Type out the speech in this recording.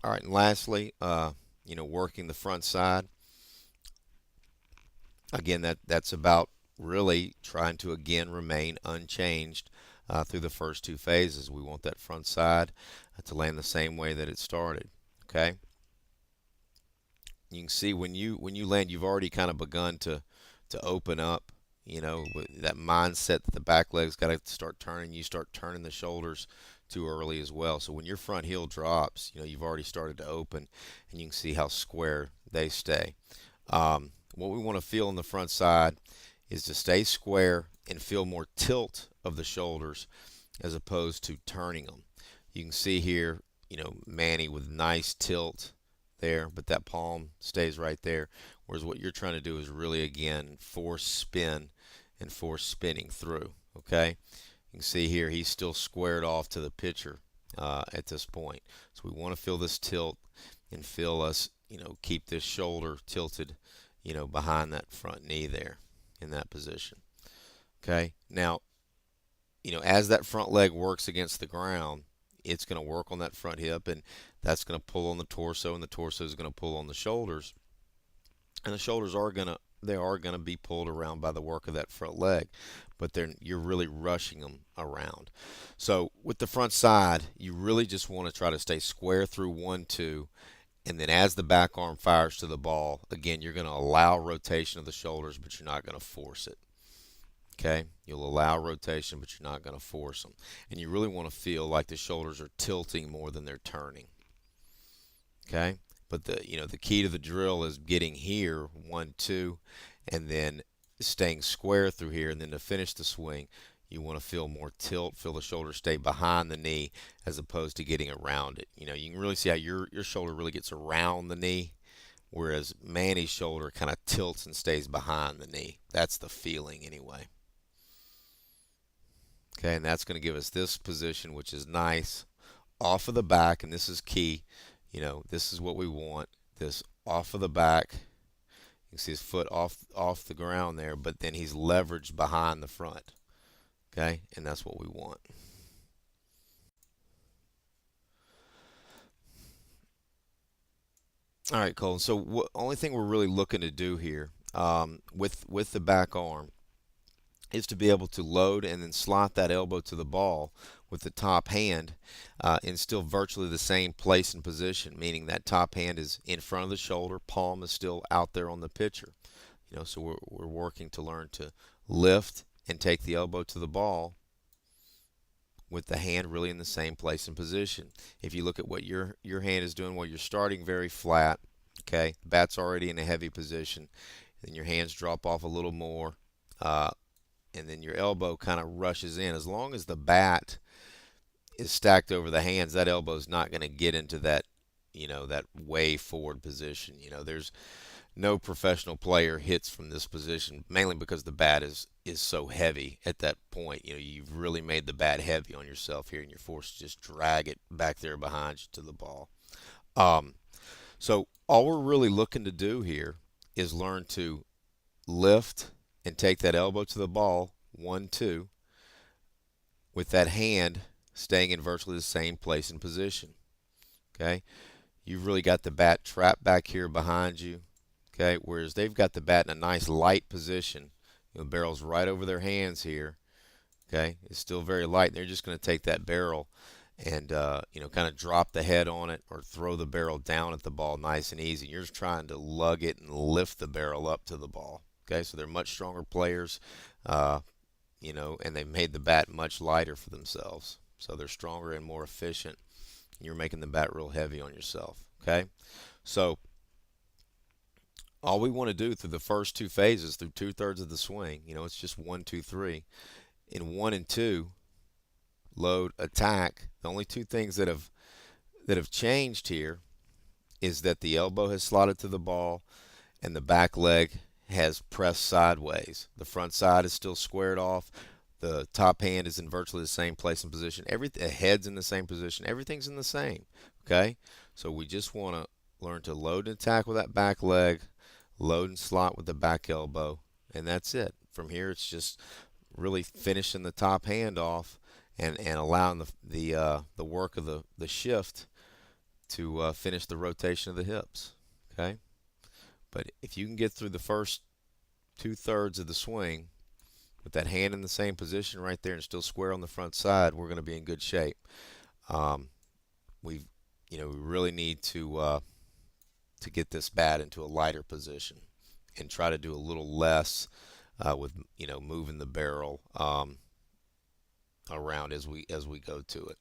All right, and lastly, working the front side. Again, that's about really trying to again remain unchanged through the first two phases. We want that front side to land the same way that it started. Okay. You can see when you land, you've already kind of begun to open up. With that mindset that the back leg's got to start turning. You start turning the shoulders too early as well. So when your front heel drops, you've already started to open, and you can see how square they stay. What we want to feel on the front side is to stay square and feel more tilt of the shoulders as opposed to turning them. You can see here, Manny with nice tilt there, but that palm stays right there. Whereas what you're trying to do is really, again, force spin and force spinning through. Okay? You can see here he's still squared off to the pitcher at this point. So we want to feel this tilt and feel us, keep this shoulder tilted, behind that front knee there in that position. Okay? Now, as that front leg works against the ground, it's going to work on that front hip, and that's going to pull on the torso, and the torso is going to pull on the shoulders. And the shoulders are going to be pulled around by the work of that front leg, but then you're really rushing them around. So with the front side, you really just want to try to stay square through 1-2, and then as the back arm fires to the ball, again, you're going to allow rotation of the shoulders, but you're not going to force it. Okay, you'll allow rotation, but you're not going to force them. And you really want to feel like the shoulders are tilting more than they're turning. Okay, but the key to the drill is getting here 1-2, and then staying square through here, and then to finish the swing, you want to feel more tilt, feel the shoulder stay behind the knee as opposed to getting around it. You can really see how your shoulder really gets around the knee, whereas Manny's shoulder kind of tilts and stays behind the knee. That's the feeling anyway. Okay, and that's going to give us this position, which is nice, off of the back, and this is key. This is what we want, this off of the back. You can see his foot off the ground there, but then he's leveraged behind the front. Okay, and that's what we want. All right, Colin. So only thing we're really looking to do here with the back arm is to be able to load and then slot that elbow to the ball with the top hand in still virtually the same place and position, meaning that top hand is in front of the shoulder, palm is still out there on the pitcher. So we're working to learn to lift and take the elbow to the ball with the hand really in the same place and position. If you look at what your hand is doing, well, you're starting very flat. Okay, bat's already in a heavy position, then your hands drop off a little more. And then your elbow kind of rushes in. As long as the bat is stacked over the hands, that elbow is not going to get into that, that way forward position. There's no professional player hits from this position, mainly because the bat is so heavy at that point. You've really made the bat heavy on yourself here, and you're forced to just drag it back there behind you to the ball. So all we're really looking to do here is learn to lift and take that elbow to the ball, 1-2, with that hand staying in virtually the same place and position. Okay, you've really got the bat trapped back here behind you. Okay, whereas they've got the bat in a nice light position. The barrel's right over their hands here. Okay, it's still very light. They're just going to take that barrel and kind of drop the head on it or throw the barrel down at the ball nice and easy. You're just trying to lug it and lift the barrel up to the ball. Okay, so they're much stronger players, and they've made the bat much lighter for themselves. So they're stronger and more efficient. You're making the bat real heavy on yourself. Okay, so all we want to do through the first two phases, through 2/3 of the swing, it's just 1, 2, 3. In 1 and 2, load, attack. The only two things that have changed here is that the elbow has slotted to the ball and the back leg has pressed sideways. The front side is still squared off. The top hand is in virtually the same place and position. The head's in the same position. Everything's in the same. Okay? So we just want to learn to load and attack with that back leg, load and slot with the back elbow, and that's it. From here, it's just really finishing the top hand off and allowing the work of the shift to finish the rotation of the hips. Okay, but if you can get through the first 2/3 of the swing with that hand in the same position right there and still square on the front side, we're going to be in good shape. Um, we we really need to get this bat into a lighter position and try to do a little less with moving the barrel around as we go to it.